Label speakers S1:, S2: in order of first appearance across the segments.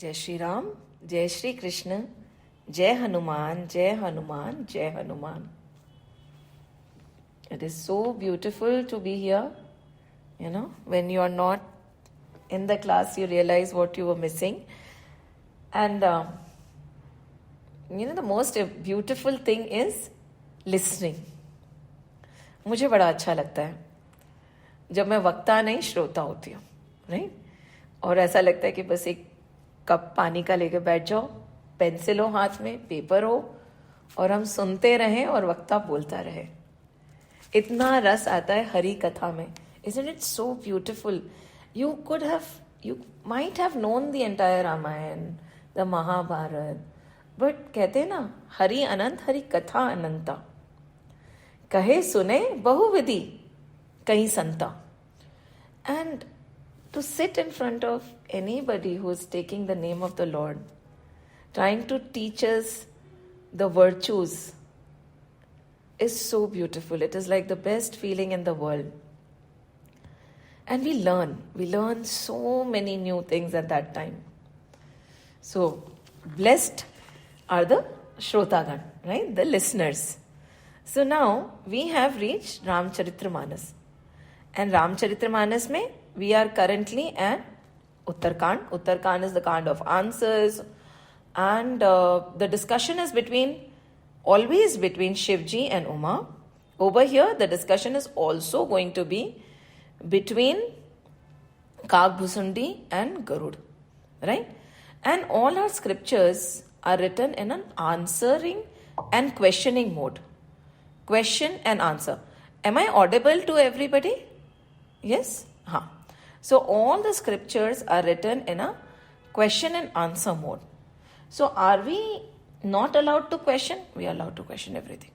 S1: जय श्री राम, जय श्री कृष्ण, जय हनुमान, जय हनुमान, जय Hanuman. It is so beautiful to be here. When you are not in the class, you realize what you were missing. And, the most beautiful thing is listening. मुझे बड़ा अच्छा लगता है जब मैं वक्ता नहीं श्रोता होती हूँ, राइट. और ऐसा लगता है कि बस एक कप पानी का लेके बैठ जाओ, पेंसिल हो हाथ में, पेपर हो, और हम सुनते रहें और वक्ता बोलता रहे. इतना रस आता है हरि कथा में. Isn't it so beautiful? You might have known the entire Ramayana, the Mahabharata, but कहते हैं ना, हरि अनंत, हरि कथा अनंता. कहे सुने बहुविधि कहीं संता. And to sit in front of anybody who is taking the name of the Lord, trying to teach us the virtues, is so beautiful. It is like the best feeling in the world. And we learn so many new things at that time. So, blessed are the Shrotagan, right? The listeners. So now, we have reached Ramcharitramanas. And Ramcharitramanas mein, we are currently at Uttarkand. Uttarkand is the Kand of answers. And the discussion is always between Shivji and Uma. Over here, the discussion is also going to be between Kagbhusundi and Garud. Right? And all our scriptures are written in an answering and questioning mode. Question and answer. Am I audible to everybody? Yes? So all the scriptures are written in a question and answer mode. So are we not allowed to question? We are allowed to question everything.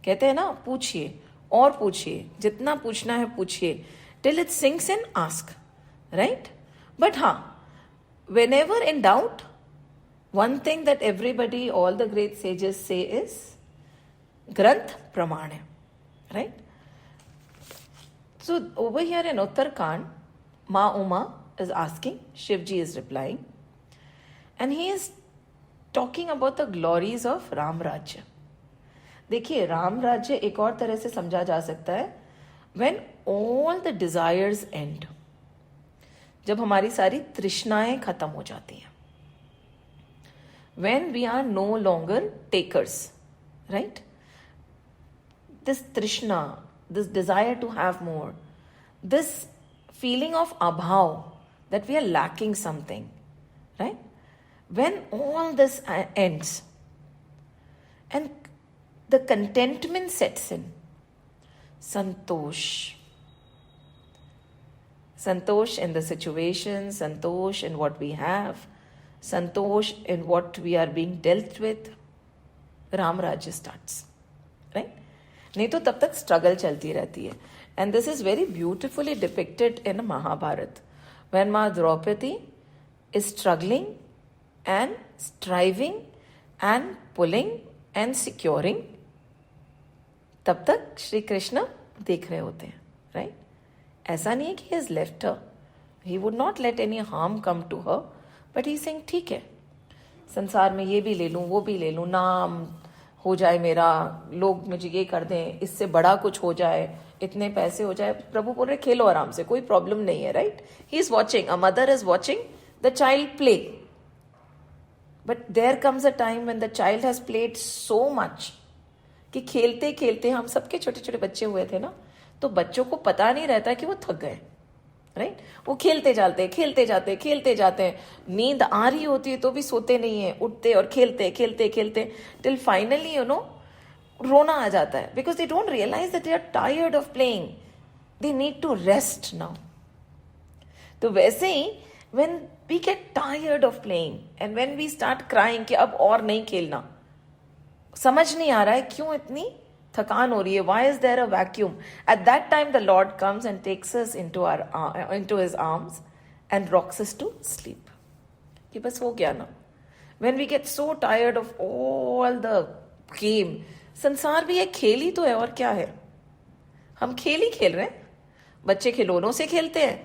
S1: कहते हैं ना, पूछिए और पूछिए, जितना पूछना है पूछिए, till it sinks in, ask. Right? But whenever in doubt, one thing that everybody, all the great sages say is, Granth Pramana. Right? So over here in Uttarkand, Ma Uma is asking, Shivji is replying, and he is talking about the glories of Ram Rajya. देखिए, राम राज्य एक और तरह से समझा जा सकता है, when all the desires end, जब हमारी सारी तृष्णाएं खत्म हो जाती हैं, when we are no longer takers, right? This trishna, this desire to have more, this feeling of abhav, that we are lacking something, right? When all this ends and the contentment sets in, santosh. Santosh in the situation, santosh in what we have, santosh in what we are being dealt with, Ram Rajya starts, right? नहीं तो तब तक struggle चलती रहती है. And this is very beautifully depicted in Mahabharata, when माँ Draupadi is struggling and striving and pulling and securing. तब तक श्री कृष्ण देख रहे होते हैं, राइट? ऐसा नहीं है कि he has left her, he would not let any harm come to her, but he saying ठीक है, संसार में ये भी ले लूं, वो भी ले लूं, नाम हो जाए मेरा, लोग मुझे ये कर दें, इससे बड़ा कुछ हो जाए, इतने पैसे हो जाए. प्रभु बोल रहे खेलो आराम से, कोई प्रॉब्लम नहीं है, right? He is watching, a mother is watching the child play. But there comes a time when the child has played so much कि खेलते खेलते, हम सबके छोटे छोटे बच्चे हुए थे ना, तो बच्चों को पता नहीं रहता कि वो थक गए, राइट? वो खेलते जाते हैं, नींद आ रही होती है तो भी सोते नहीं है, उठते और खेलते टिल फाइनली रोना आ जाता है, because they don't realize that they are tired of playing, they need to rest now. तो वैसे ही when we get tired of playing and when we start crying कि अब और नहीं खेलना, समझ नहीं आ रहा है क्यों इतनी थकान हो रही है, why is there a vacuum? At that time the Lord comes and takes us into his arms and rocks us to sleep. कि बस हो गया ना. When we get so tired of all the game, संसार भी एक खेल ही तो है, और क्या है, हम खेल ही खेल रहे हैं. बच्चे खिलौनों से खेलते हैं,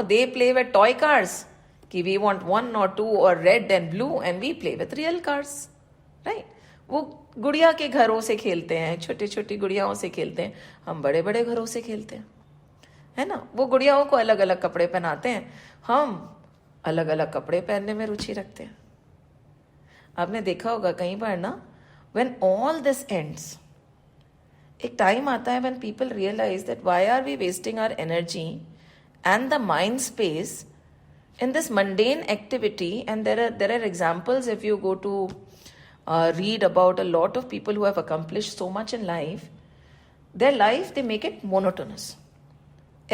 S1: they play with toy cars. कि वी वॉन्ट 1 or 2 और red and blue and we play with real cars, right. वो गुड़िया के घरों से खेलते हैं, छोटी छोटी गुड़ियाओं से खेलते हैं, हम बड़े बड़े घरों से खेलते हैं, है ना. वो गुड़ियाओं को अलग अलग कपड़े पहनाते हैं, हम अलग अलग कपड़े पहनने में रुचि रखते हैं. आपने देखा होगा कई बार ना, व्हेन ऑल दिस एंड्स, एक टाइम आता है when people realise that why are we wasting our energy and the mind space in this mundane activity. And there are examples, if you go to read about a lot of people who have accomplished so much in life, their life, they make it monotonous.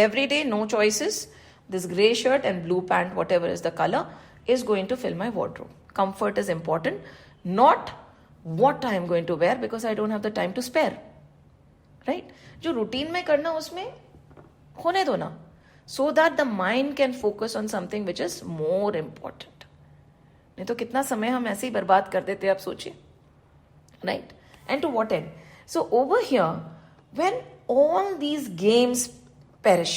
S1: Every day, no choices. This gray shirt and blue pant, whatever is the color, is going to fill my wardrobe. Comfort is important, not what I am going to wear, because I don't have the time to spare. Right? जो routine में करना उसमें होने दो ना, so that the mind can focus on something which is more important. नहीं तो कितना समय हम ऐसे ही बर्बाद कर देते हैं, आप सोचिए, right? And to what end? So over here, when all these games perish,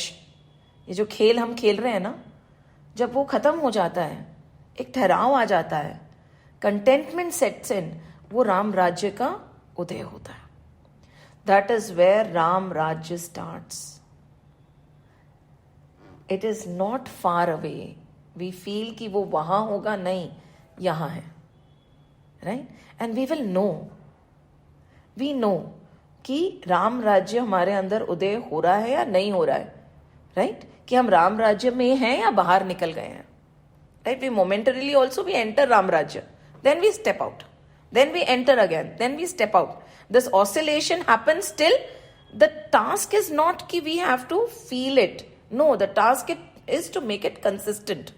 S1: ये जो खेल हम खेल रहे हैं ना, जब वो खत्म हो जाता है, एक ठहराव आ जाता है, contentment sets in, वो राम राज्य का उदय होता है. That is where राम राज्य starts. It is not far away. We feel कि वो वहाँ होगा, नहीं, यहाँ है, right? And we will know. We know कि राम राज्य हमारे अंदर उदय हो रहा है या नहीं हो रहा है, right? कि हम राम राज्य में हैं या बाहर निकल गए हैं, right? We momentarily also we enter Ram राज्य, then we step out, then we enter again, then we step out. This oscillation happens till the task is not कि we have to feel it. No, the task is to make it consistent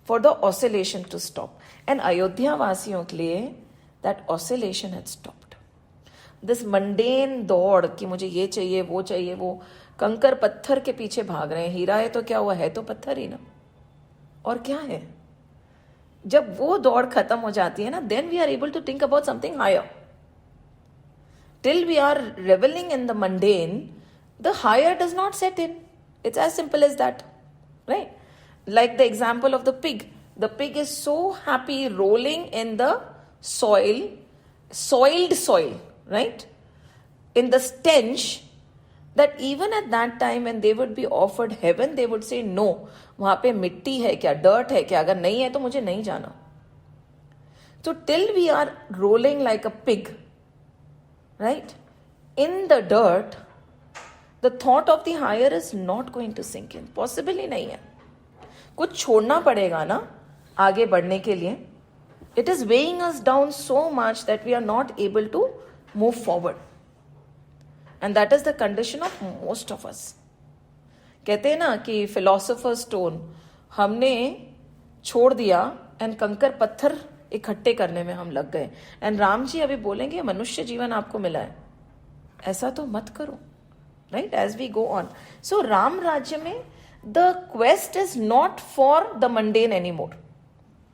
S1: for the oscillation to stop. And Ayodhya वासियों के लिए that oscillation had stopped. This mundane दौड़ कि मुझे ये चाहिए, वो कंकर पत्थर के पीछे भाग रहे हैं. हीरा है तो क्या हुआ, है तो पत्थर ही ना, और क्या है. जब वो दौड़ खत्म हो जाती है ना, then we are able to think about something higher. Till we are reveling in the mundane, the higher does not set in. It's as simple as that, right? Like the example of the pig. The pig is so happy rolling in the soil, soiled soil, right? In the stench, that even at that time when they would be offered heaven, they would say, no, वहाँ पे मिट्टी है क्या, dirt है क्या, अगर नहीं है तो मुझे नहीं जाना. So till we are rolling like a pig, right, in the dirt, the thought of the higher is not going to sink in. Possible ही नहीं है. कुछ छोड़ना पड़ेगा ना आगे बढ़ने के लिए. It is weighing us down so much that we are not able to move forward. And that is the condition of most of us. कहते हैं ना कि philosopher's stone हमने छोड़ दिया and कंकर पत्थर इकट्ठे करने में हम लग गए. And राम जी अभी बोलेंगे मनुष्य जीवन आपको मिला है, ऐसा तो मत करो. Right, as we go on. So Ram Rajya mein, the quest is not for the mundane anymore,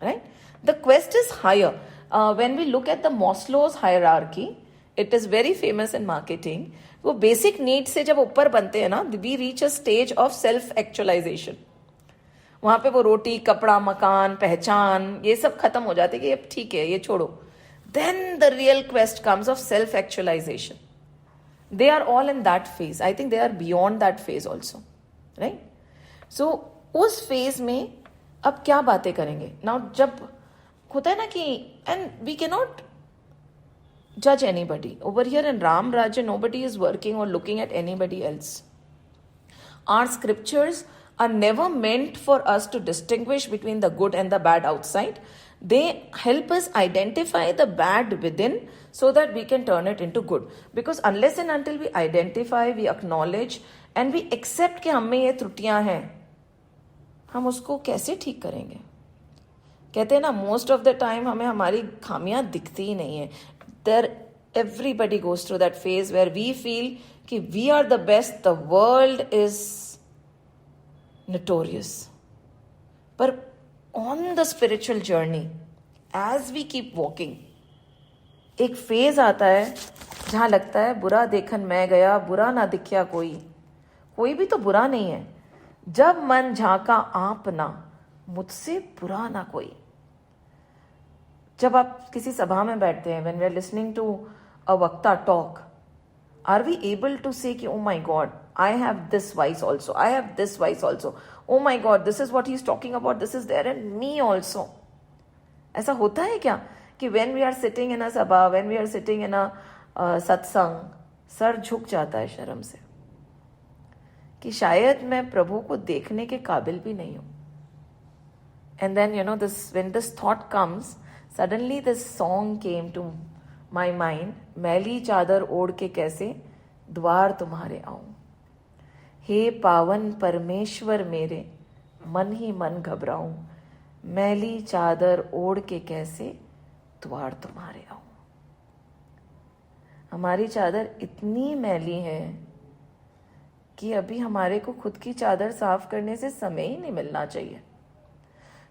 S1: right? The quest is higher. When we look at the Maslow's hierarchy, it is very famous in marketing. वो basic needs से जब ऊपर बनते हैं ना, we reach a stage of self-actualization. वहाँ पे वो रोटी, कपड़ा, मकान, पहचान, ये सब खत्म हो जाते कि अब ठीक है, ये छोड़ो. Then the real quest comes of self-actualization. They are all in that phase. I think they are beyond that phase also, right? So उस phase में अब क्या बातें करेंगे? Now जब होता है ना कि, and we cannot judge anybody. Over here in Ram Rajya, nobody is working or looking at anybody else. Our scriptures are never meant for us to distinguish between the good and the bad outside. They help us identify the bad within so that we can turn it into good. Because unless and until we identify, we acknowledge and we accept कि हम में ये त्रुटियां हैं, हम उसको कैसे ठीक करेंगे? कहते हैं ना, most of the time हमें हमारी खामियां दिखती ही नहीं है. There everybody goes through that phase where we feel कि we are the best, the world is notorious. पर on the spiritual journey, as we keep walking, एक फेज आता है जहां लगता है बुरा देखन मैं गया, बुरा ना दिखया कोई, कोई भी तो बुरा नहीं है. जब मन झांका आपना, मुझसे बुरा ना कोई। जब आप किसी सभा में बैठते हैं, when we are listening to a vakta talk, are we able to say कि oh my god, I have this vice also, I have this vice also, oh my god, this is what he is talking about, this is there in me also. ऐसा होता है क्या कि when we are sitting in a sabha, when we are sitting in a satsang, सर झुक जाता है शर्म से कि शायद मैं प्रभु को देखने के काबिल भी नहीं हूं। And then you know this, when this thought comes, suddenly this song came to my mind, मैली चादर ओढ़ के कैसे द्वार तुम्हारे आऊं, हे पावन परमेश्वर मेरे, मन ही मन घबराऊं, मैली चादर ओढ़ के कैसे द्वार तुम्हारे आऊं। हमारी चादर इतनी मैली है कि अभी हमारे को खुद की चादर साफ करने से समय ही नहीं मिलना चाहिए।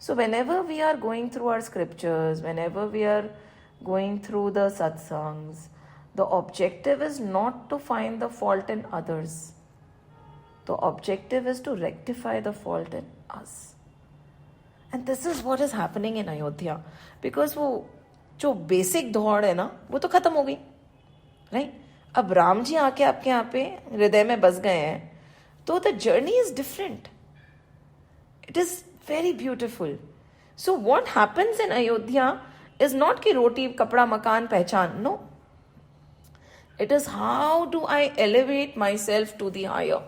S1: So whenever we are going through our scriptures, whenever we are going through the satsangs, the objective is not to find the fault in others. The objective is to rectify the fault in us. And this is what is happening in Ayodhya. Because वो जो basic दौड़ है ना, वो तो खत्म हो गई, राइट? अब राम जी आके आपके यहाँ पे हृदय में बस गए हैं, तो the journey is different. It is very beautiful. So what happens in Ayodhya is not कि रोटी कपड़ा मकान पहचान. No. It is how do I elevate myself to the higher.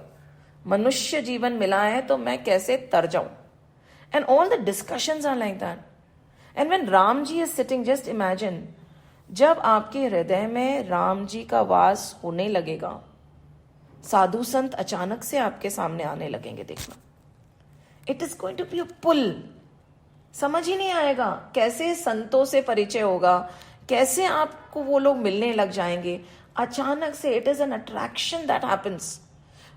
S1: मनुष्य जीवन मिला है तो मैं कैसे तर जाऊं. And all the discussions are like that. And when Ram ji is sitting, just imagine, जब आपके हृदय में राम जी का वास होने लगेगा, साधु संत अचानक से आपके सामने आने लगेंगे. देखना, it is going to be a pull. समझ ही नहीं आएगा कैसे संतों से परिचय होगा, कैसे आपको वो लोग मिलने लग जाएंगे अचानक से. It is an attraction that happens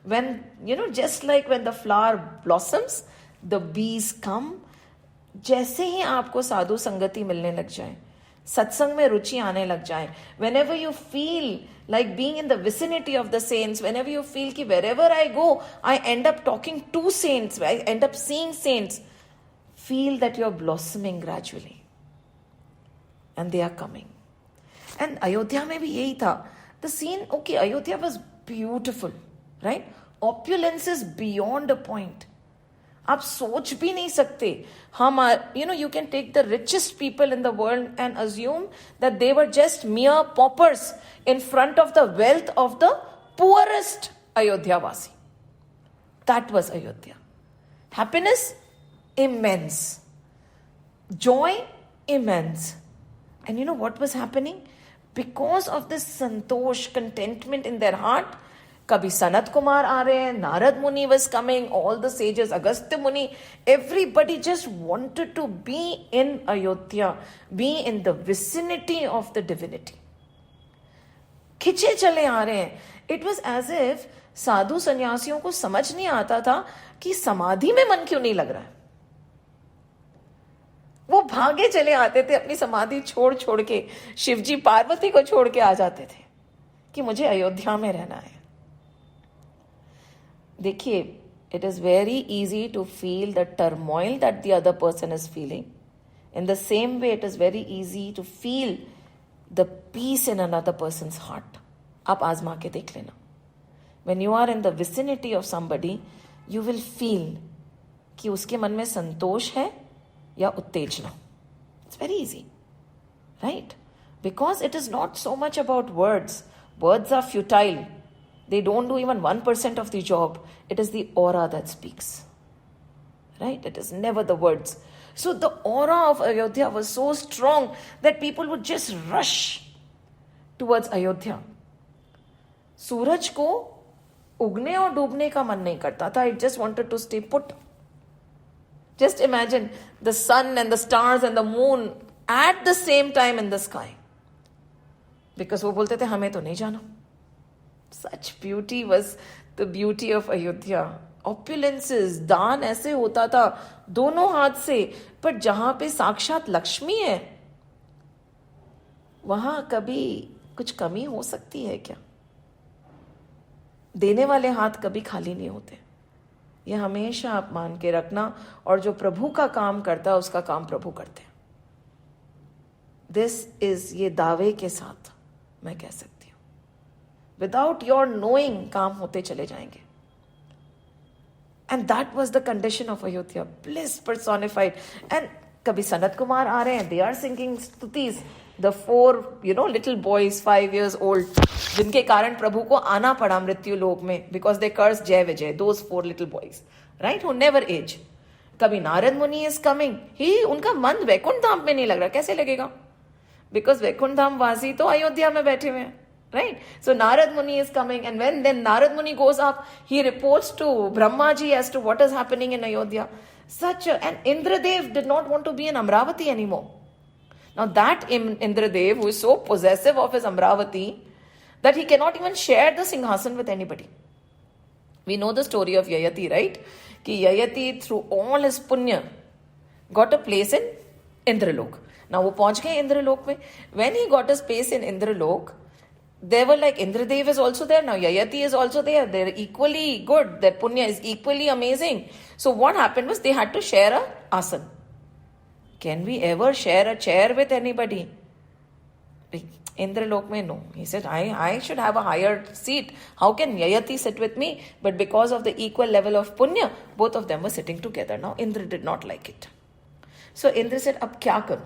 S1: when you know, just like when the flower blossoms the bees कम. जैसे ही आपको साधु संगति मिलने लग जाए, सत्संग में रुचि आने लग जाए, whenever you feel like being in the vicinity of the saints, whenever you feel कि wherever I go, I end up talking to saints, I end up seeing saints, feel that you're blossoming gradually. And they are coming. And Ayodhya में भी यही था. The scene, okay, Ayodhya was beautiful, right? Opulence is beyond a point. आप सोच भी नहीं सकते. हम you know, you can take the richest people in the world and assume that they were just mere paupers in front of the wealth of the poorest अयोध्यावासी. That was Ayodhya. Happiness immense, joy immense. And you know what was happening? Because of this santosh, contentment in their heart, कभी सनत कुमार आ रहे हैं, नारद मुनि was coming, all the sages, Agastya Muni, everybody just wanted to be in Ayodhya, be in the vicinity of the divinity. खिंचे चले आ रहे हैं. It was as if साधु सन्यासियों को समझ नहीं आता था कि समाधि में मन क्यों नहीं लग रहा है. वो भागे चले आते थे अपनी समाधि छोड़ छोड़ के, शिवजी पार्वती को छोड़ के आ जाते थे कि मुझे अयोध्या में रहना है. देखिए, it is very easy to feel the turmoil that the other person is feeling. In the same way it is very easy to feel the peace in another person's heart. आप आजमा के देख लेना. When you are in the vicinity of somebody, you will feel कि उसके मन में संतोष है या उत्तेजना. It's very easy, right? Because it is not so much about words. Words are futile. They don't do even 1% of the job. It is the aura that speaks. Right? It is never the words. So the aura of Ayodhya was so strong that people would just rush towards Ayodhya. सूरज को उगने और डूबने का मन नहीं करता था. It just wanted to stay put. Just imagine the sun and the stars and the moon at the same time in the sky. Because वो बोलते थे हमें तो नहीं जाना. Such beauty was the beauty of Ayodhya. Opulences, दान ऐसे होता था दोनों हाथ से. पर जहां पे साक्षात लक्ष्मी है, वहां कभी कुछ कमी हो सकती है क्या? देने वाले हाथ कभी खाली नहीं होते. ये हमेशा आप मान के रखना, और जो प्रभु का काम करता है उसका काम प्रभु करते हैं। दिस इज, ये दावे के साथ मैं कह सकती हूं, विदाउट योर नोइंग काम होते चले जाएंगे। And that was the condition of Ayodhya, bliss personified. And कभी सनत कुमार आ रहे हैं, दे आर सिंगिंग स्तुतिस, the 4 little boys 5 years old, जिनके कारण प्रभु को आना पड़ा मृत्यु लोक में, because they curse Jay Vijay, those 4 little boys, right, who never age. कभी नारद मुनि इज कमिंग, ही, उनका मन वैकुंठ धाम में नहीं लग रहा, कैसे लगेगा? बिकॉज वैकुंठ धाम वासी तो अयोध्या में बैठे हुए हैं, right? So Narad Muni is coming, and when then Narad Muni goes up, he reports to Brahma ji as to what is happening in Ayodhya. And Indradev did not want to be in Amravati anymore. Now that Indradev, who is so possessive of his Amravati, that he cannot even share the Singhasan with anybody. We know the story of Yayati, right? Ki Yayati, through all his punya, got a place in Indralok. Now वो पहुंच गए इंद्रलोक में. When he got a space in Indralok, they were like, Indradev is also there, now Yayati is also there, they're equally good, their punya is equally amazing. So what happened was they had to share a asan. Can we ever share a chair with anybody? Indralok mein, no. He said, I should have a higher seat. How can Yayati sit with me? But because of the equal level of punya, both of them were sitting together. Now Indra did not like it. So Indra said, ab kya karu?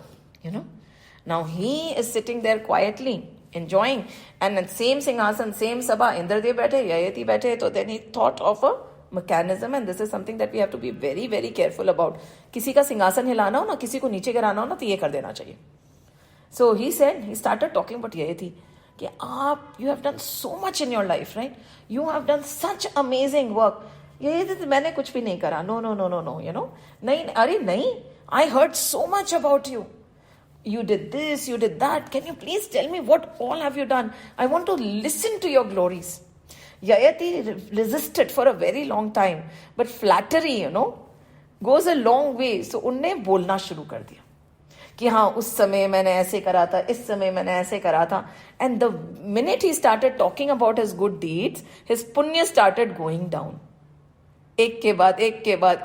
S1: Now he is sitting there quietly, enjoying, and then same singhasan, same sabha, Indradev baithe, Yayati baithe. So then he thought of a mechanism, and this is something that we have to be very, very careful about. किसी का सिंहासन हिलाना हो ना, किसी को नीचे गिराना हो ना, तो ये कर देना चाहिए. So he said, he started talking about Yayati, कि आप, you have done so much in your life, right? You have done such amazing work. Yayati, मैंने कुछ भी नहीं करा. No, नहीं, अरे नहीं, I heard so much about you. You did this, you did that. Can you please tell me what all have you done? I want to listen to your glories. Yayati resisted for a very long time, but flattery, goes a long way. So उनने बोलना शुरू कर दिया कि हाँ, उस समय मैंने ऐसे करा था, इस समय मैंने ऐसे करा था. And the minute he started talking about his good deeds, his punya started going down. एक के बाद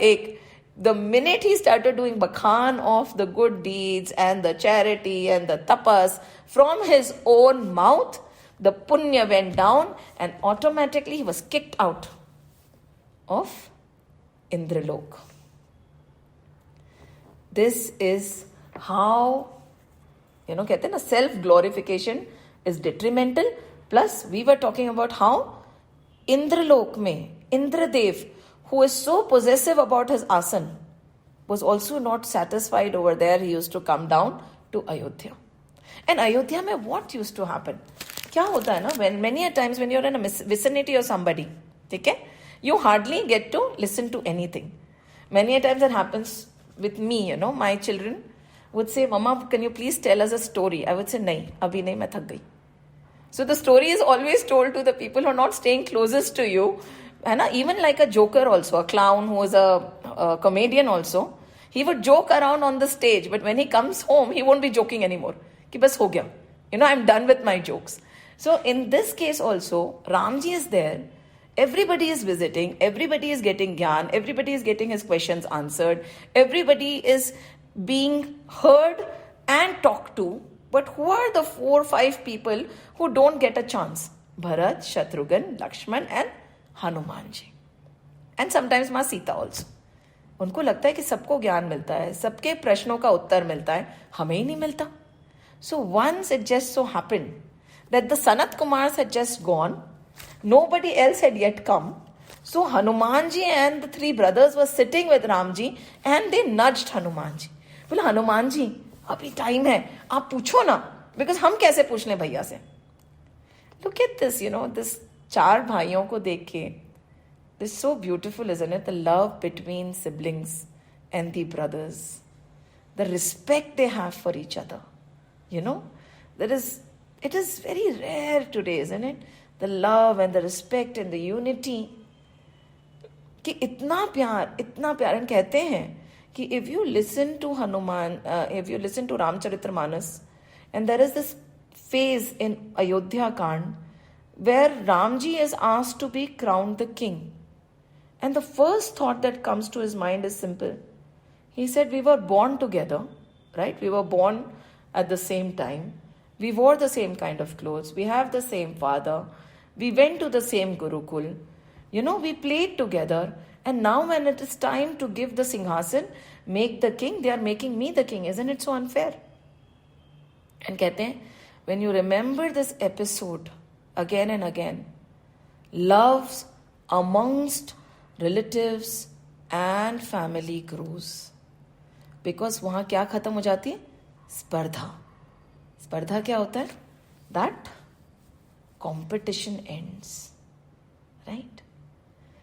S1: एक. The minute he started doing bakhan of the good deeds and the charity and the tapas from his own mouth, the punya went down, and automatically he was kicked out of Indralok. This is how, कहते हैं ना, self-glorification is detrimental. Plus, we were talking about how Indralok में Indradev, who is so possessive about his asan, was also not satisfied over there. He used to come down to Ayodhya. And Ayodhya mein what used to happen? Kya hota hai na, when many a times when you're in a vicinity of somebody, okay, you hardly get to listen to anything. Many a times that happens with me, my children would say, Mama, can you please tell us a story? I would say, nahi, abhi nahi, main thak gayi. So the story is always told to the people who are not staying closest to you. Even like a joker also, a clown who is a comedian also, he would joke around on the stage, but when he comes home, he won't be joking anymore. Ki bas ho gaya. I'm done with my jokes. So in this case also, Ramji is there, everybody is visiting, everybody is getting gyan, everybody is getting his questions answered, everybody is being heard and talked to, but who are the 4 or 5 people who don't get a chance? Bharat, Shatrughan, Lakshman and Hanuman ji, and sometimes माँ Sita also. उनको लगता है कि सबको ज्ञान मिलता है, सबके प्रश्नों का उत्तर मिलता है, हमें ही नहीं मिलता. So once it just so happened that the Sanat Kumars had just gone, nobody else had yet come. So Hanuman ji and the 3 brothers were sitting with Ram ji, and they nudged Hanuman ji. बोला, हनुमान जी अभी time है, आप पूछो ना, because हम कैसे पूछ लें भैया से. Look at this, this 4 भाइयों को देख के, this is so beautiful, isn't it? The love between siblings and the brothers, the respect they have for each other. It is very rare today, isn't it? The love and the respect and the unity. कि इतना प्यार. And कहते हैं कि if you listen to Hanuman, if you listen to Ramcharitmanas, and there is this phase in Ayodhya Kand where Ramji is asked to be crowned the king. And the first thought that comes to his mind is simple. He said, we were born together, right? We were born at the same time. We wore the same kind of clothes. We have the same father. We went to the same Gurukul. We played together. And now when it is time to give the Singhasan, make the king, they are making me the king. Isn't it so unfair? And कहते हैं, when you remember this episode again and again, loves amongst relatives and family grows. Because वहाँ क्या खत्म हो जाती है? स्पर्धा. स्पर्धा क्या होता है? That competition ends. Right?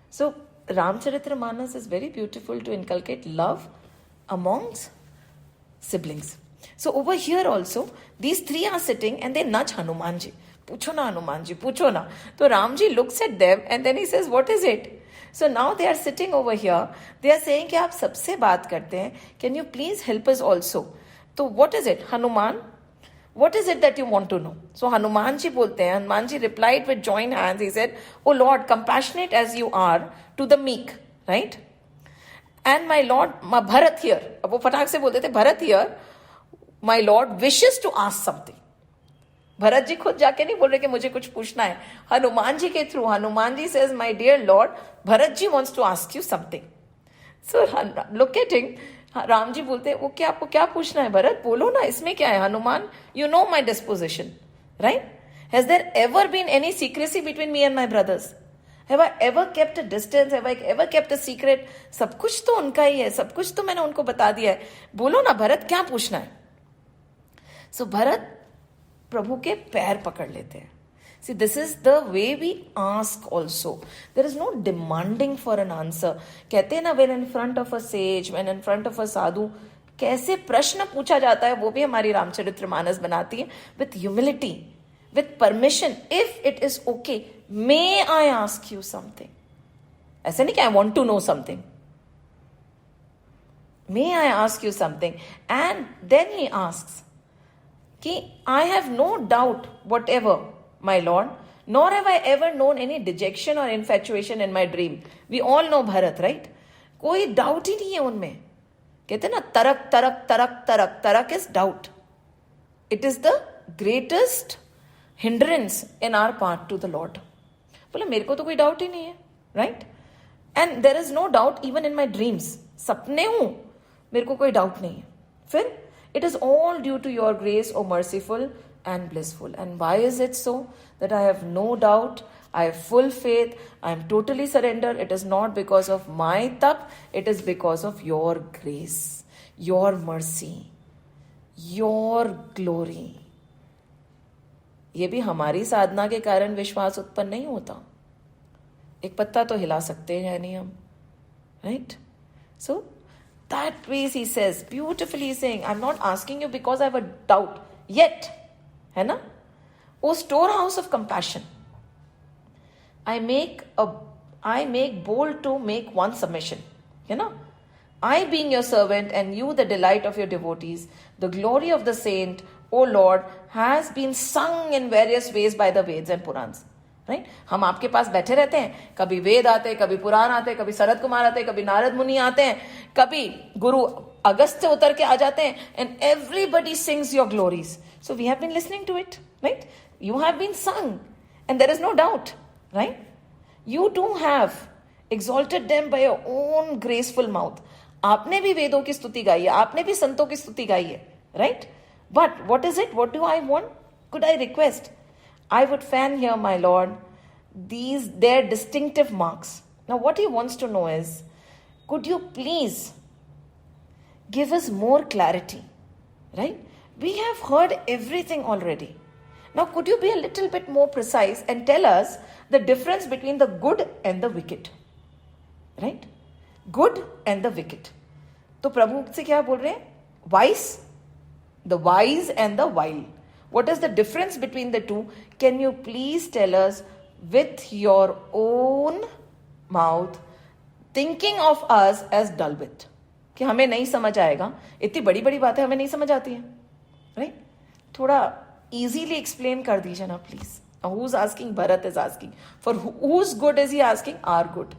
S1: So, Ramcharitamanas is very beautiful to inculcate love amongst siblings. So over here also, these three are sitting and they nudge Hanumanji. Pucho na Hanumanji, pucho na. So Ramji looks at them and then he says, what is it? So now they are sitting over here. They are saying कि आप सबसे बात करते हैं. Can you please help us also? So what is it? Hanuman, what is it that you want to know? So Hanumanji बोलते हैं. Hanumanji replied with joined hands. He said, oh Lord, compassionate as you are to the meek, right? And my Lord, Bharat here. अब वो फटाक से बोलते थे, Bharat here, my Lord wishes to ask something. Bharat ji खुद जाके नहीं बोल रहे कि मुझे कुछ पूछना है. हनुमान जी के through Hanuman ji says, my dear Lord, Bharat ji wants to ask you something. So look at him. Ram ji बोलते हैं, वो क्या आपको क्या पूछना है भरत? बोलो ना, इसमें क्या है? Hanuman, you know my disposition, right? Has there ever been any secrecy between me and my brothers? Have I ever kept a distance? Have I ever kept a secret? सब कुछ तो उनका ही है, सब कुछ तो मैंने उनको बता दिया है. बोलो ना भरत, क्या पूछना है? So भरत प्रभु के पैर पकड़ लेते हैं. See, this is the way we ask also. There is no demanding for an answer. कहते हैं ना, when in front of a sage, when in front of a sadhu, कैसे प्रश्न पूछा जाता है, वो भी हमारी रामचरितमानस बनाती है. With humility, with permission, if it is okay, may I ask you something? ऐसे नहीं कि I want to know something. May I ask you something? And then he asks, कि I have no doubt whatever, my Lord, nor have I ever known any dejection or infatuation in my dream. We all know Bharat, right? कोई doubt ही नहीं है उनमें. कहते हैं ना, तरक तरक तरक तरक. तरक is doubt. It is the greatest hindrance in our path to the Lord. बोले मेरे को तो कोई doubt ही नहीं है, right? And there is no doubt even in my dreams. सपने हूं, मेरे को कोई doubt नहीं है. फिर it is all due to your grace, O merciful and blissful. And why is it so? That I have no doubt, I have full faith, I am totally surrendered. It is not because of my tap, it is because of your grace, your mercy, your glory. ये भी हमारी साधना के कारण विश्वास उत्पन्न नहीं होता. एक पत्ता तो हिला सकते हैं नहीं हम, right? So that way he says, beautifully saying, I'm not asking you because I have a doubt yet. है ना? O storehouse of compassion, I make bold to make one submission. है ना? I being your servant and you the delight of your devotees, the glory of the saint, O Lord, has been sung in various ways by the Veds and Purans. Right? हम आपके पास बैठे रहते हैं, कभी वेद आते, कभी पुराण आते, कभी शरद कुमार आते, कभी नारद मुनि आते हैं, कभी गुरु अगस्त से उतर के आ जाते हैं, and everybody sings your glories. So we have been listening to it, right? You have been sung, and there is no doubt, right? You too have exalted them by your own graceful mouth. आपने भी वेदों की स्तुति गाई है, आपने भी संतों की स्तुति गाई है, right? But what is it? What do I want? Could I request? I would fan here, my Lord, their distinctive marks. Now what he wants to know is, could you please give us more clarity, right? We have heard everything already. Now could you be a little bit more precise and tell us the difference between the good and the wicked, right? Good and the wicked. तो प्रभु से क्या बोल रहे हैं? Wise, the wise and the vile. What is the difference between the two? Can you please tell us with your own mouth, thinking of us as dull-wit? कि हमें नहीं समझ आएगा, इतनी बड़ी बड़ी बातें हमें नहीं समझ आती हैं, right? थोड़ा easily explain कर दीजिए ना, please. Now who's asking? Bharat is asking. For whose good is he asking? Our good.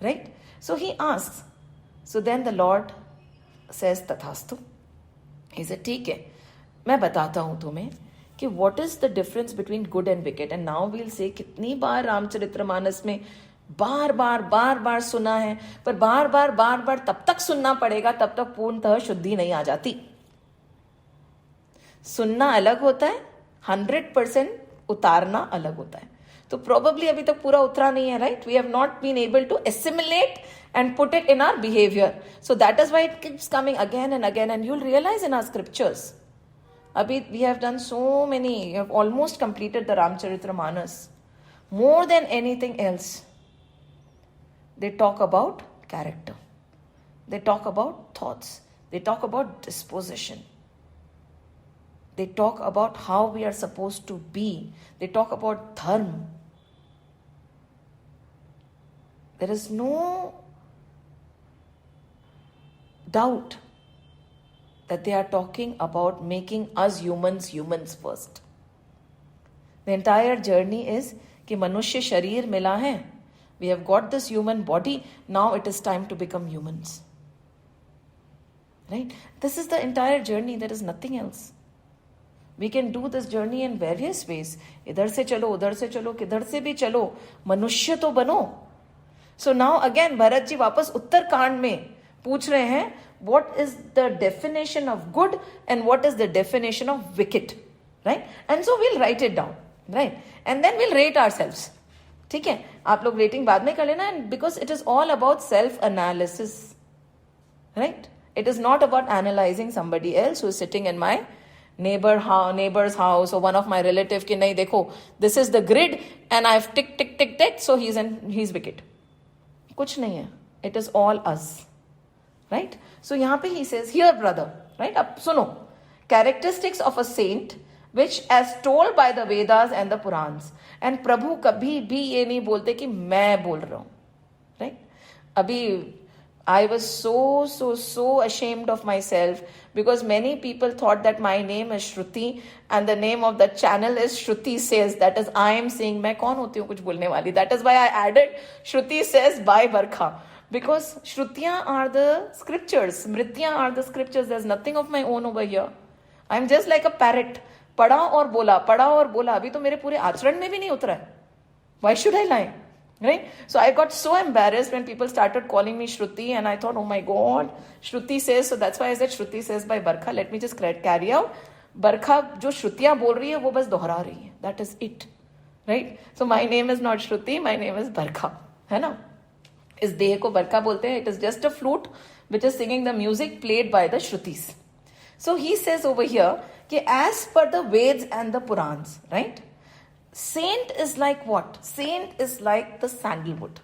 S1: right? So he asks. So then the Lord says तथास्तु. He said ठीक है, मैं बताता हूँ तुम्हें कि what is the difference between good and wicked. And now we'll say कितनी बार रामचरितमानस में बार बार सुना है, पर बार बार तब तक सुनना पड़ेगा तब तक पूर्णतः शुद्धि नहीं आ जाती. सुनना अलग होता है, 100% उतारना अलग होता है. तो प्रोबेबली अभी तक पूरा उतरा नहीं है, right? We have not been able to assimilate and put it in our behavior. So that is why it keeps coming again and again, and you'll realize in our scriptures. Abhi we have done so many, we have almost completed the Ramcharitramanas. More than anything else, they talk about character. They talk about thoughts. They talk about disposition. They talk about how we are supposed to be. They talk about dharma. There is no doubt that they are talking about making us humans first. The entire journey is कि मनुष्य शरीर मिला है. We have got this human body. Now it is time to become humans. Right? This is the entire journey. There is nothing else. We can do this journey in various ways. इधर से चलो, उधर से चलो, किधर से भी चलो, मनुष्य तो बनो. So now again, Bharat ji वापस उत्तरकांड में पूछ रहे हैं, what is the definition of good and what is the definition of wicked, right? And so we'll write it down, right? And then we'll rate ourselves. ठीक है, आप लोग रेटिंग बाद में कर लेना. And because it is all about self-analysis, right? It is not about analyzing somebody else who is sitting in my neighbor's house or one of my relative कि नहीं देखो, this is the grid and I've ticked, so he's wicked. कुछ नहीं है. It is all us. Right? So यहाँ पे he says, here brother, right? अब सुनो, characteristics of a saint which as told by the Vedas and the Purans. And प्रभु कभी भी ये नहीं बोलते कि मैं बोल रहा हूँ, right? अभी I was so ashamed of myself because many people thought that my name is Shruti and the name of the channel is Shruti Says. That is, I am saying, मैं कौन होती हूँ कुछ बोलने वाली. That is why I added Shruti Says by Barkha. Because Shrutiyan are the scriptures, Smritiyan are the scriptures. There's nothing of my own over here. I'm just like a parrot. पढ़ा और बोला. अभी तो मेरे पूरे आचरण में भी नहीं उतरा है. Why should I lie? Right? So I got so embarrassed when people started calling me Shruti and I thought, oh my God, Shruti Says. So that's why I said Shruti Says by Barkha. Let me just carry out. Barkha जो श्रुतियाँ बोल रही है वो बस दोहरा रही है. That is it. Right? So my name is not Shruti, my name is Barkha. है ना? इस देह को बरखा बोलते हैं. It is just a flute which is singing the music played by the Shrutis. So he says over here कि as per the Veds and the Purans, right? Saint is like what? Saint is like the sandalwood.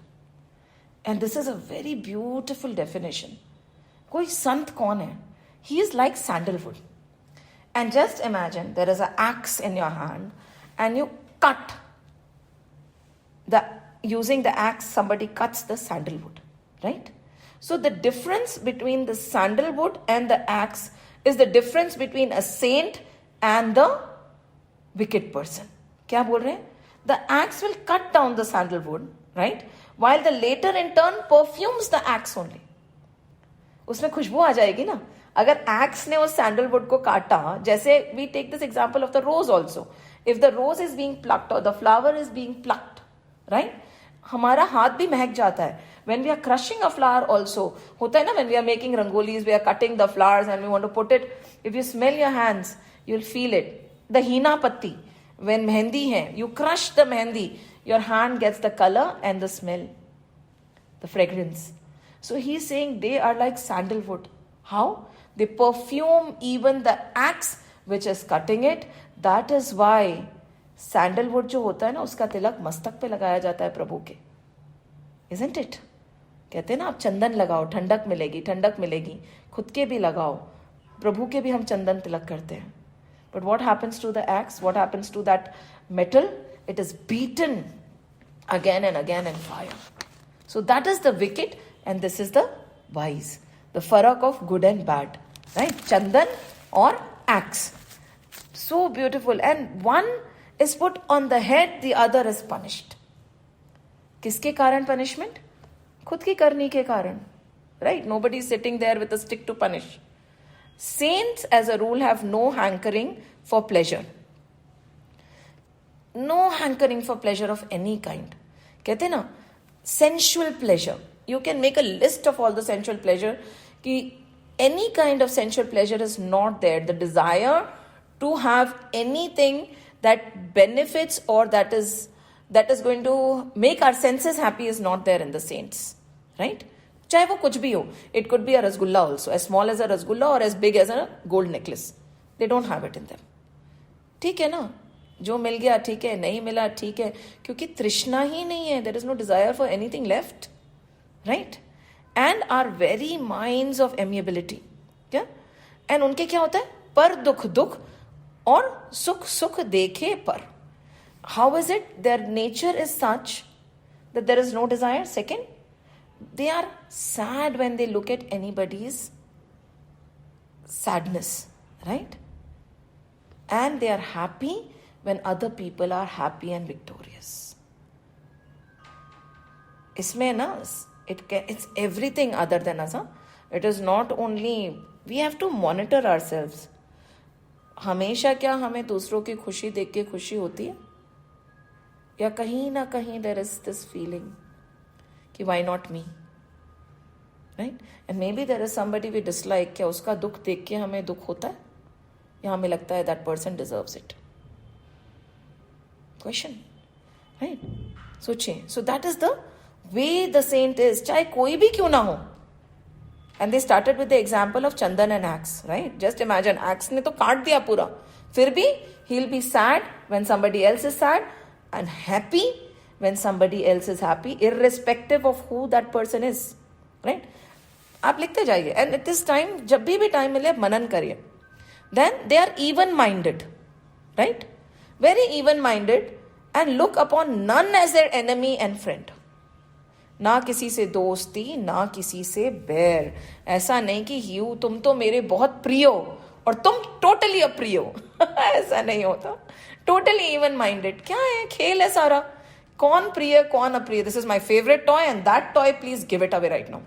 S1: And this is a very beautiful definition. कोई संत कौन है? He is like sandalwood. And just imagine there is an axe in your hand and you cut using the axe, somebody cuts the sandalwood, right? So the difference between the sandalwood and the axe is the difference between a saint and the wicked person. क्या बोल रहे हैं? The axe will cut down the sandalwood, right? While the later in turn perfumes the axe only. उसमें खुशबू आ जाएगी ना. अगर axe ने उस sandalwood को काटा, जैसे we take this example of the rose also. If the rose is being plucked or the flower is being plucked, right? हमारा हाथ भी महक जाता है. When we are crushing a flower also, होता है ना, when we are making rangolis, we are cutting the flowers and we want to put it. If you smell your hands, you'll feel it. The hina patti, when mehendi hai, you crush the mehendi, your hand gets the color and the smell, the fragrance. So he's saying they are like sandalwood. How? They perfume even the axe which is cutting it. That is why sandalwood जो होता है ना, उसका तिलक मस्तक पे लगाया जाता है प्रभु के. Isn't it? कहते हैं ना, आप चंदन लगाओ, ठंडक मिलेगी. खुद के भी लगाओ, प्रभु के भी हम चंदन तिलक करते हैं. But what happens to the axe? What happens to that metal? It is beaten again and again in fire. So that is the wicked and this is the wise. The farak of good and bad. Right? Chandan or axe. So beautiful. And one is put on the head, the other is punished. किसके कारण punishment? खुद की करनी के कारण, right? Nobody is sitting there with a stick to punish. Saints as a rule have no hankering for pleasure. No hankering for pleasure of any kind. कहते ना sensual pleasure. You can make a list of all the sensual pleasure कि any kind of sensual pleasure is not there. The desire to have anything that benefits or that is going to make our senses happy is not there in the saints, right? चाहे वो कुछ भी हो. It could be a rasgulla also, as small as a rasgulla or as big as a gold necklace. They don't have it in them. ठीक है ना, जो मिल गया ठीक है, नहीं मिला ठीक है, क्योंकि तृष्णा ही नहीं है. There is no desire for anything left, right? And our very minds of amiability, क्या? And उनके क्या होता है? पर दुख दुख और सुख सुख देखे पर. How is it? Their nature is such that there is no desire. Second, they are sad when they look at anybody's sadness, right? And they are happy when other people are happy and victorious. इसमें ना it's everything other than us. It is not only, we have to monitor ourselves. हमेशा क्या हमें दूसरों की खुशी देख के खुशी होती है, या कहीं ना कहीं there is this feeling कि why not me, right? And maybe there is somebody we dislike, क्या उसका दुख देख के हमें दुख होता है, या हमें लगता है that person deserves it? Question, right? सोचिए. So that is the way the saint is, चाहे कोई भी क्यों ना हो. And they started with the example of Chandan and axe, right? Just imagine, axe ने तो काट दिया पूरा, फिर भी he'll be sad when somebody else is sad and happy when somebody else is happy, irrespective of who that person is, right? आप लिखते जाइए, and at this time, जब भी time मिले मनन करिए. Then they are even-minded, right? Very even-minded, and look upon none as their enemy and friend. ना किसी से दोस्ती, ना किसी से बैर. ऐसा नहीं कि यू तुम तो मेरे बहुत प्रिय हो और तुम टोटली अप्रिय हो. ऐसा नहीं होता. Totally even minded. क्या है, खेल है सारा. कौन प्रिय कौन अप्रिय. This is my favourite toy and that toy please give it away right now.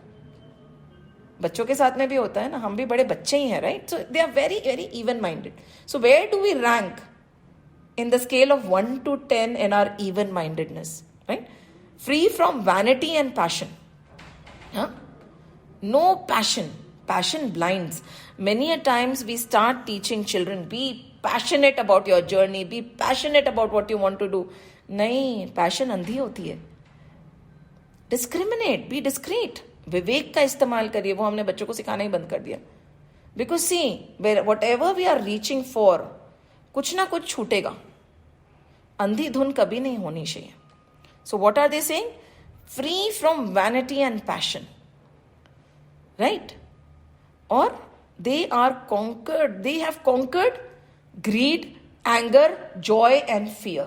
S1: बच्चों के साथ में भी होता है ना, हम भी बड़े बच्चे ही हैं, right? So they are very very even minded. So where do we rank in the scale of 1 to 10 in our even-mindedness, right? Free from vanity and passion. Huh? No passion. Passion blinds. Many a times we start teaching children, be passionate about your journey, be passionate about what you want to do. नहीं, passion अंधी होती है. Discriminate, be discreet. विवेक का इस्तेमाल करिए. वो हमने बच्चों को सिखाना ही बंद कर दिया. Because see, whatever we are reaching for, कुछ ना कुछ छूटेगा. अंधी धुन कभी नहीं होनी चाहिए. So what are they saying? Free from vanity and passion, right? Or they are conquered. They have conquered greed, anger, joy and fear.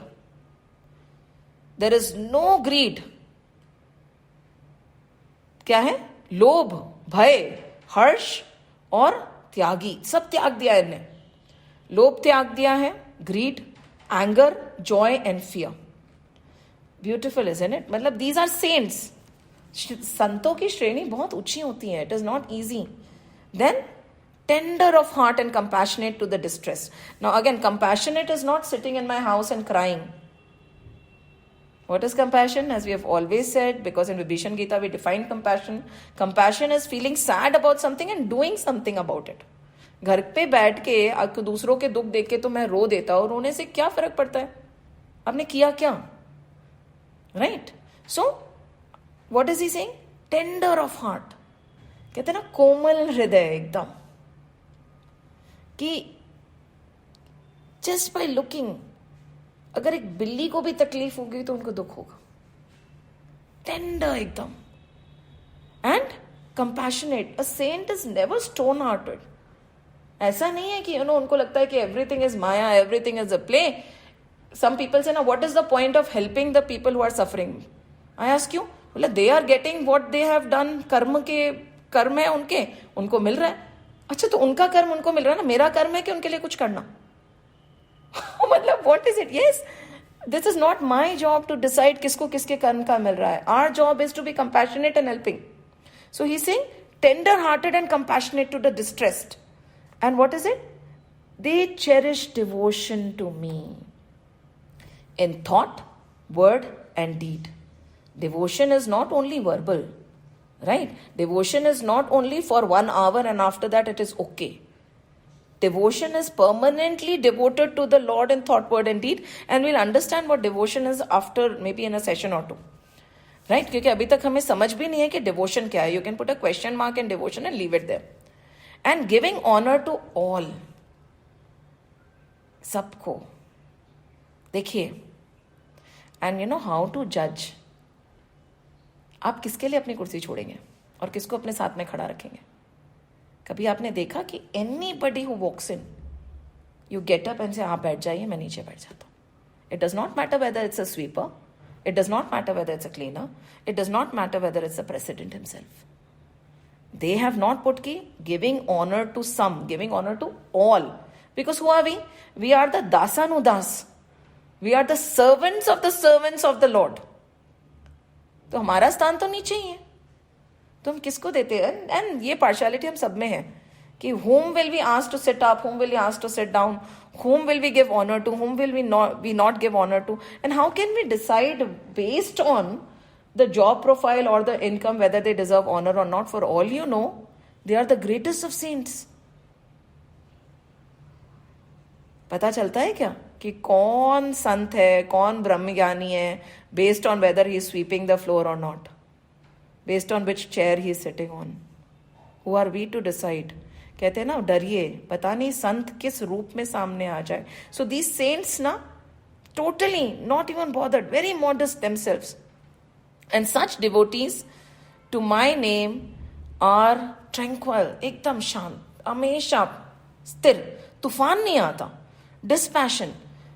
S1: There is no greed. क्या है? लोभ, भय, हर्ष और त्यागी. सब त्याग दिया है इन्हें. लोभ त्याग दिया है, greed, anger, joy and fear. Beautiful, isn't it? मतलब these are saints. संतों की श्रेणी बहुत ऊंची होती है. It is not easy. Then tender of heart and compassionate to the distressed. Now again, compassionate is not sitting in my house and crying. What is compassion? As we have always said, because in Vibhishan Gita we define compassion. Compassion is feeling sad about something and doing something about it. घर पे बैठ के दूसरों के दुख देख के तो मैं रो देता हूँ. रोने से क्या फर्क पड़ता है? आपने किया क्या? Right? So what is he saying? Tender of heart. कहते हैं ना, कोमल हृदय एकदम, कि जस्ट बाय लुकिंग, अगर एक बिल्ली को भी तकलीफ होगी तो उनको दुख होगा. टेंडर एकदम. And compassionate. A saint is never stone hearted. ऐसा नहीं है कि उनको लगता है कि एवरीथिंग इज माया, everything is a play. Some people say ना, what is the point of helping the people who are suffering? I ask you, बोले they are getting what they have done. कर्म है उनके, उनको मिल रहा है. अच्छा, तो उनका कर्म उनको मिल रहा है ना, मेरा कर्म है कि उनके लिए कुछ करना. मतलब what is it? Yes, This is not my job to decide किसको किसके कर्म का मिल रहा है. Our job is to be compassionate and helping. So he's saying tender-hearted and compassionate to the distressed. And what is it? They cherish devotion to me in thought, word, and deed. Devotion is not only verbal, right? Devotion is not only for 1 hour and after that it is okay. Devotion is permanently devoted to the Lord in thought, word, and deed. And we'll understand what devotion is after maybe in a session or two. Right? क्योंकि अभी तक हमें समझ भी नहीं है कि devotion क्या है. You can put a question mark in devotion and leave it there. And giving honor to all. सबको. देखिए. And you know how to judge. आप किसके लिए अपनी कुर्सी छोड़ेंगे और किसको अपने साथ में खड़ा रखेंगे? कभी आपने देखा कि anybody who walks in, you get up and say, आप बैठ जाइए, मैं नीचे बैठ जाता हूँ. It does not matter whether it's a sweeper. It does not matter whether it's a cleaner. It does not matter whether it's the president himself. They have not put giving honor to some, giving honor to all. Because who are we? We are the dasanudas. We are the servants of the Lord. तो हमारा स्थान तो नीचे ही है. तो हम किसको देते हैं? एंड ये पार्शियलिटी हम सब में है कि whom will we ask to sit up, whom will we ask to sit down, whom will we give honor to, whom will we not give honor to, and how can we decide based on the job profile or the income whether they deserve honor or not? For all you know, they are the greatest of saints. पता चलता है क्या कि कौन संत है, कौन ब्रह्मज्ञानी है, based on whether he is sweeping the floor or not, based on which chair he is sitting on. Who are we to decide? कहते हैं ना, डरिए, पता नहीं संत किस रूप में सामने आ जाए. So these saints ना, totally not even bothered, very modest themselves. And such devotees to my name are tranquil, एकदम शांत, हमेशा स्थिर, तूफान नहीं आता. Dispassion,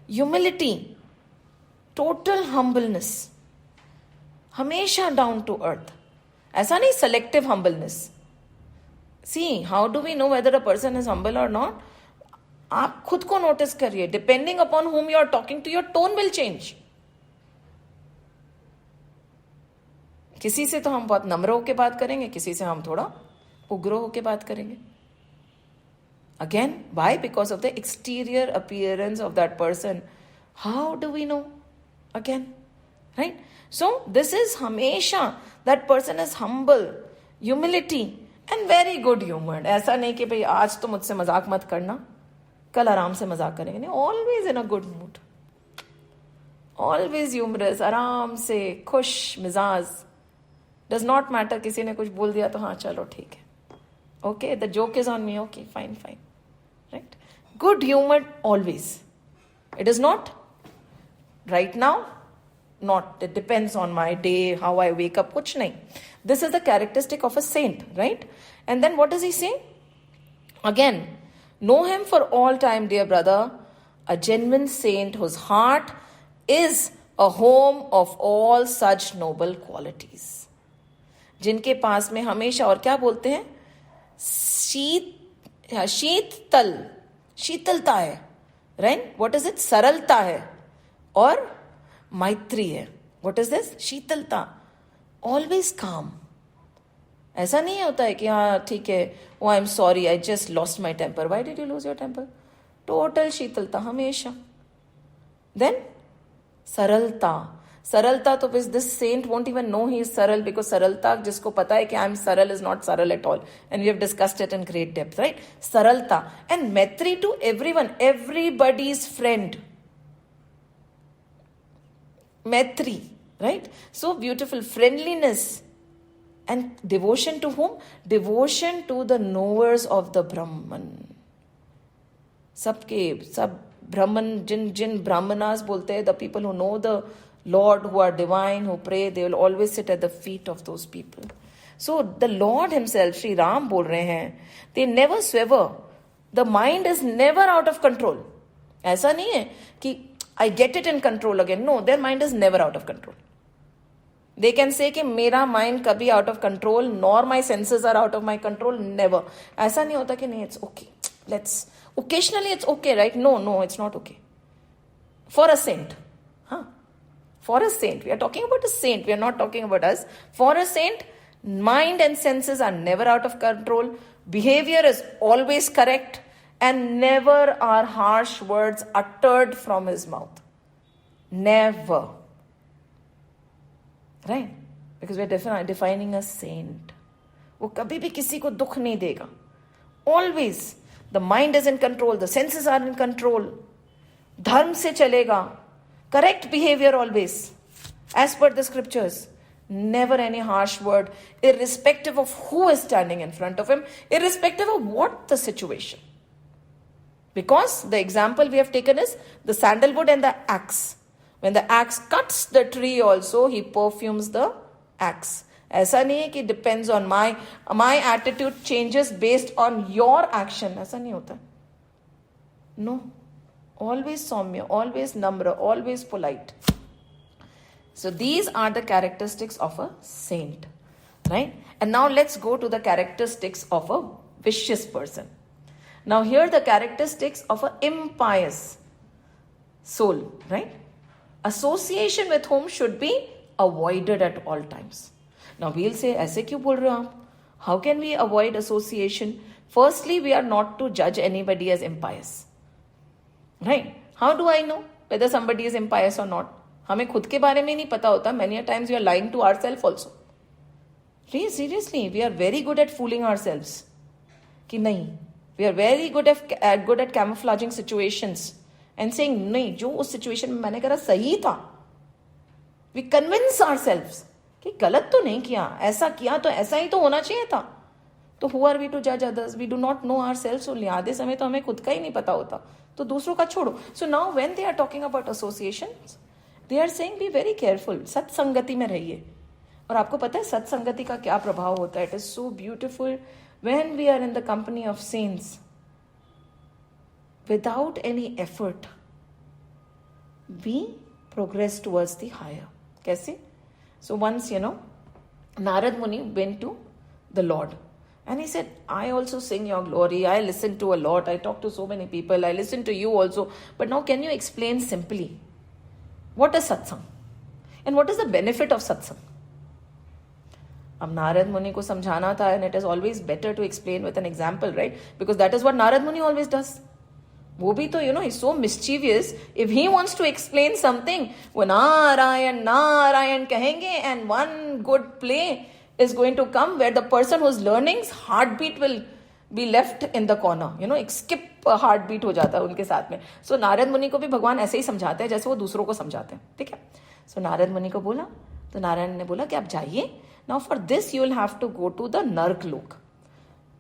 S1: humility, total humbleness, हमेशा down to earth. ऐसा नहीं selective humbleness. See, how do we know whether a person is humble or not? आप खुद को notice करिए. Depending upon whom you are talking to, your tone will change. किसी से तो हम बहुत नम्र होकर बात करेंगे, किसी से हम थोड़ा उग्र होकर बात करेंगे. Again, why? Because of the exterior appearance of that person. How do we know? Again, right? So, this is hamesha. That person is humble, humility, and very good humored. ऐसा नहीं कि भाई आज तो मुझसे मजाक मत करना, कल आराम से मजाक करेंगे. नहीं, always in a good mood. Always humorous, आराम से, खुश मिजाज. Does not matter किसी ने कुछ बोल दिया तो हाँ चलो ठीक है. Okay, the joke is on me. Okay, fine. Right? Good humored always. It is not right now. Not. It depends on my day, how I wake up. Kuch nahi. This is the characteristic of a saint, right? And then what does he say? Again, know him for all time, dear brother. A genuine saint whose heart is a home of all such noble qualities. जिनके पास में हमेशा और क्या बोलते हैं? शीतलता है, right? What is it? सरलता है और मैत्री है. What is this? शीतलता. Always calm. ऐसा नहीं होता है कि हाँ ठीक है, oh I'm sorry, I just lost my temper. Why did you lose your temper? Total शीतलता हमेशा. Then सरलता तो this saint won't even know he is saral, because सरलता जिसको पता है कि I am saral is not saral at all, and we have discussed it in great depth, right? सरलता and मैत्री to everyone, everybody's friend. मैत्री, right? So beautiful. Friendliness and devotion to whom? Devotion to the knowers of the Brahman. सब Brahman, जिन Brahmanas बोलते हैं, the people who know the Lord, who are divine, who pray, they will always sit at the feet of those people. So the Lord himself, Sri Ram बोल रहे हैं, they never swaver. The mind is never out of control. ऐसा नहीं है कि I get it in control again. No, their mind is never out of control. They can say कि मेरा mind कभी out of control, nor my senses are out of my control. Never. ऐसा नहीं होता कि नहीं, it's okay. Occasionally it's okay, right? No, it's not okay. For a saint. Huh? For a saint, we are talking about a saint, we are not talking about us. For a saint, mind and senses are never out of control, behavior is always correct, and never are harsh words uttered from his mouth. Never. Right? Because we are defining a saint. वो कभी भी किसी को दुख नहीं देगा. Always. The mind is in control, the senses are in control. धर्म से चलेगा. Correct behavior always, as per the scriptures. Never any harsh word, irrespective of who is standing in front of him, irrespective of what the situation. Because the example we have taken is the sandalwood and the axe. When the axe cuts the tree also, he perfumes the axe. ऐसा नहीं है कि depends on my attitude changes based on your action. ऐसा नहीं होता. No. Always Soumya, always Namra, always polite. So these are the characteristics of a saint, right? And now let's go to the characteristics of a vicious person. Now here the characteristics of an impious soul, right? Association with whom should be avoided at all times. Now we'll say, ऐसे क्यों बोल रहे हो आप? How can we avoid association? Firstly, we are not to judge anybody as impious. Right? How do I know whether somebody is impious or not? हमें खुद के बारे में नहीं पता होता. Many a times we are lying to ourselves also. Really, seriously, we are very good at fooling ourselves. कि नहीं, we are very good at camouflaging situations and saying नहीं, जो उस situation में मैंने करा सही था. We convince ourselves कि गलत तो नहीं किया, ऐसा किया तो ऐसा ही तो होना चाहिए था. तो who are we to judge others? We do not know ourselves only. आधे समय तो हमें खुद का ही नहीं पता होता. तो दूसरों का छोड़ो. So now when they are talking about associations, they are saying be very careful. सत्संगति में रहिए. और आपको पता है सत्संगति का क्या प्रभाव होता है? It is so beautiful when we are in the company of saints. Without any effort, we progress towards the higher. कैसे? So once, Narad Muni went to the Lord. And he said, I also sing your glory. I listen to a lot. I talk to so many people. I listen to you also. But now can you explain simply what is satsang? And what is the benefit of satsang? अब नारद मुनि को समझाना था, and it is always better to explain with an example, right? Because that is what Narad Muni always does. वो भी तो, he's so mischievous. If he wants to explain something, वो नारायण कहेंगे, and one good play is going to come where the person who's learning's heartbeat will be left in the corner. एक skip heartbeat हो जाता है उनके साथ में. So Narad मुनि को भी भगवान ऐसे ही समझाते हैं जैसे वो दूसरों को समझाते हैं. ठीक है? So नारद मुनि को बोला, तो नारायण ने बोला कि आप जाइए. Now for this you will have to go to the नर्क लोक.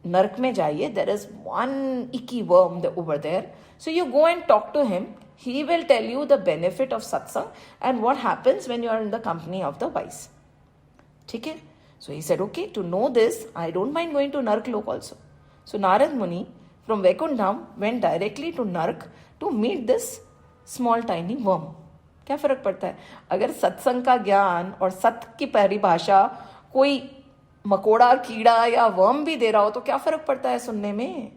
S1: नर्क में जाइए. There is one icky worm over there. So you go and talk to him. He will tell you the benefit of satsang and what happens when you are in the company of the wise. ठीक है? So he said, okay, to know this, I don't mind going to Nark Lok also. So Narad Muni from Vaikundham went directly to Nark to meet this small tiny worm. क्या फर्क पड़ता है? अगर सत्संग का ज्ञान और सत्य की परिभाषा कोई मकोड़ा, कीड़ा या वर्म भी दे रहा हो तो क्या फर्क पड़ता है सुनने में?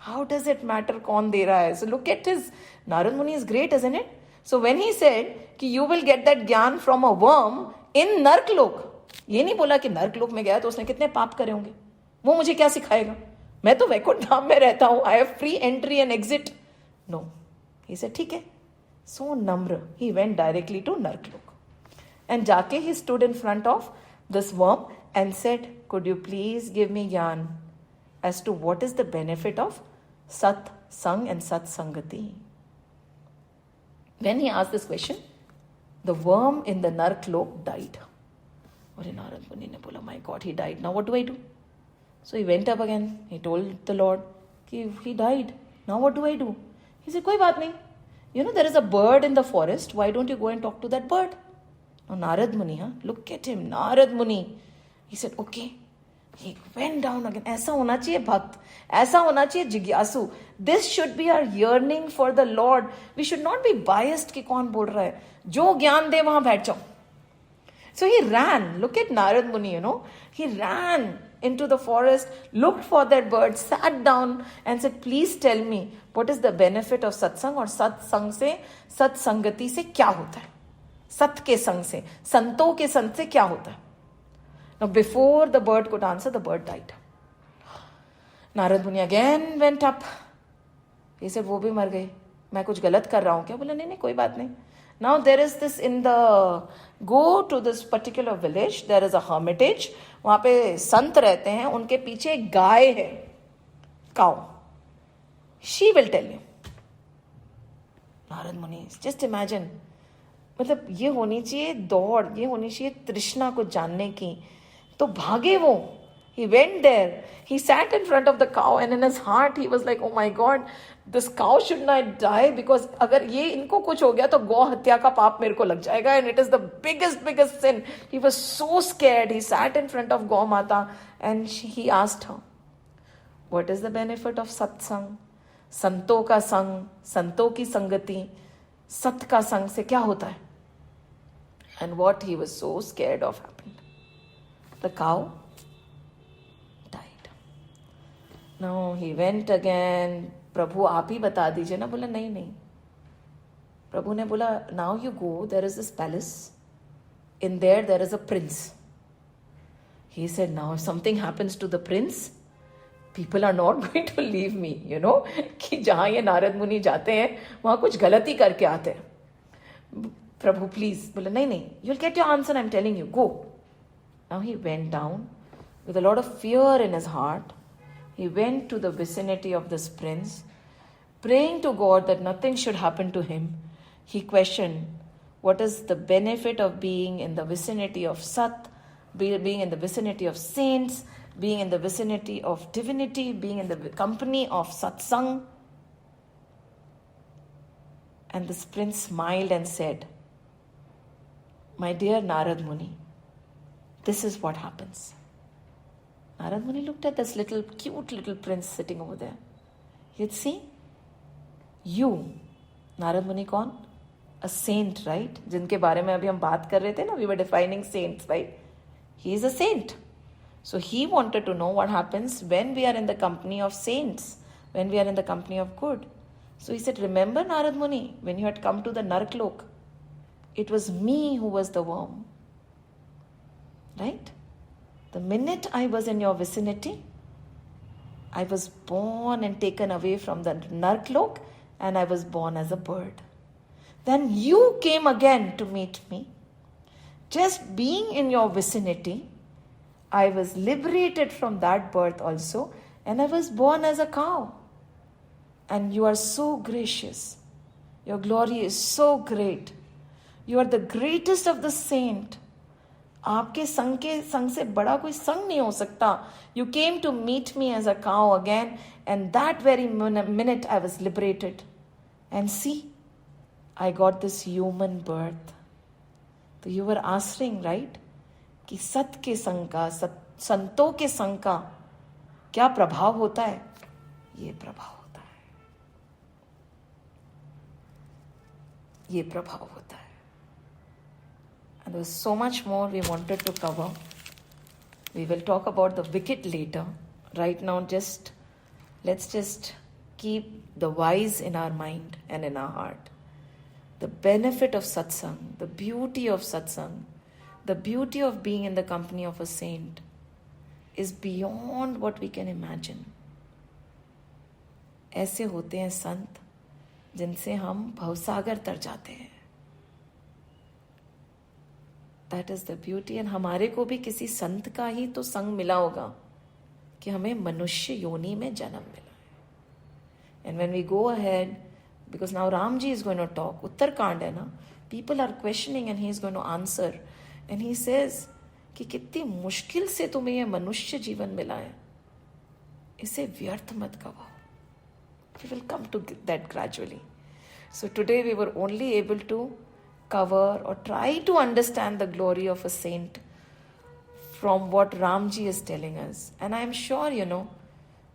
S1: How does it matter कौन दे रहा है? So look at his, Narad Muni is great, isn't it? So when he said कि you will get that ज्ञान from a worm in Nark Lok, ये नहीं बोला कि नर्क लोक में गया तो उसने कितने पाप करे होंगे, वो मुझे क्या सिखाएगा, मैं तो वैकुंठ धाम में रहता हूं, I have free entry and exit. No, he said ठीक है. सो नम्र, ही वेंट डायरेक्टली टू नर्क लोक एंड जाके he stood in front of this worm and said, could you please give me ज्ञान as to what is the benefit of सत्संग and सत्संगति. When he asked this question, the worm in the नर्क लोक died. और नारद मुनि ने बोला, my god, he died, now what do I do? So he went up again, he told the lord कि he died, now what do I do? He said, कोई बात नहीं, there is a bird in the forest, why don't you go and talk to that bird? Now Narad Muni, look at him, Narad Muni, he said okay. He went down again. ऐसा होना चाहिए भक्त, ऐसा होना चाहिए जिज्ञासु. This should be our yearning for the lord. We should not be biased कि कौन बोल रहा है, जो ज्ञान दे वहां बैठ जाओ. So he ran. Look at Narad Muni, He ran into the forest, looked for that bird, sat down and said, please tell me, what is the benefit of satsang, और satsang से, satsangati से क्या होता है? सत्य के संग से, संतों के संग से क्या होता है? Now before the bird could answer, the bird died. Narad मुनि again went up. He said, वो भी मर गई, मैं कुछ गलत कर रहा हूँ क्या? बोला नहीं नहीं कोई बात नहीं. Now there is this in the, go to this particular village, there is a hermitage, वहाँ पे संत रहते हैं, उनके पीछे एक गाय है, cow. She will tell you. Narad मुनि, just imagine, मतलब ये होनी चाहिए दौड़, ये होनी चाहिए तृष्णा को जानने की. तो भागे वो. He went there. He sat in front of the cow and in his heart he was like, oh my God, this cow should not die because अगर ये इनको कुछ हो गया तो गौ हत्या का पाप मेरे को लग जाएगा, and it is the biggest sin. He was so scared. He sat in front of Gau Mata and he asked her, what is the benefit of satsang? संतों का संग, संतों की संगति, सत्य का संग से क्या होता है? And what he was so scared of happened. The cow died. Now he went again. प्रभु आप ही बता दीजिए ना. बोला नहीं नहीं. प्रभु ने बोला now you go, there is this palace. In there is a prince. He said now if something happens to the prince, people are not going to leave me, you know, कि जहाँ ये नारद मुनि जाते हैं वहाँ कुछ गलती करके आते हैं. प्रभु प्लीज. बोला नहीं नहीं, you'll get your answer, I'm telling you, go. Now he went down with a lot of fear in his heart. He went to the vicinity of this prince, praying to God that nothing should happen to him. He questioned, what is the benefit of being in the vicinity of Sat, being in the vicinity of saints, being in the vicinity of divinity, being in the company of satsang? And this prince smiled and said, my dear Narad Muni, this is what happens. Narad Muni looked at this little, cute little prince sitting over there. He'd see, you, Narad Muni कौन? A saint, right? जिनके बारे में अभी हम बात कर रहे थे ना, we were defining saints, right? He is a saint. So he wanted to know what happens when we are in the company of saints, when we are in the company of good. So he said, remember Narad Muni, when you had come to the Narklok, it was me who was the worm. Right? The minute I was in your vicinity, I was born and taken away from the Narklok, and I was born as a bird. Then you came again to meet me. Just being in your vicinity, I was liberated from that birth also, and I was born as a cow. And you are so gracious. Your glory is so great. You are the greatest of the saint. आपके संग से बड़ा कोई संग नहीं हो सकता. You came to meet me as a cow again, and that very minute I was liberated. And see, I got this human birth. So you were answering, right? कि सत्य के संग का, संतों के संग का क्या प्रभाव होता है? ये प्रभाव होता है. ये प्रभाव होता है. And there was so much more we wanted to cover. We will talk about the wicked later. Right now, let's just keep the wise in our mind and in our heart. The benefit of satsang, the beauty of satsang, the beauty of being in the company of a saint is beyond what we can imagine. ऐसे होते हैं संत जिनसे हम भवसागर तर जाते हैं. That is the beauty. And हमारे को भी किसी संत का ही तो संग मिला होगा कि हमें मनुष्य योनि में जन्म मिला है. And when we go ahead, because now Ramji is going to talk, Uttarkand है ना, people are questioning and he is going to answer. And he says कि कितनी मुश्किल से तुम्हें ये मनुष्य जीवन मिला है, इसे व्यर्थ मत गवाओ. We will come to that gradually. So today we were only able to cover or try to understand the glory of a saint from what Ramji is telling us. And I am sure,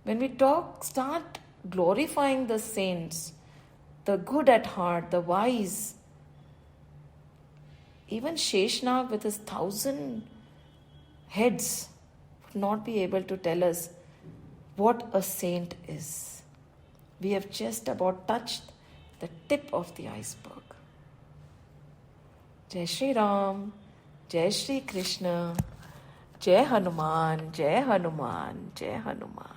S1: when we start glorifying the saints, the good at heart, the wise, even Sheshnag with his 1,000 heads would not be able to tell us what a saint is. We have just about touched the tip of the iceberg. जय श्री राम, जय श्री कृष्ण, जय हनुमान, जय हनुमान, जय हनुमान।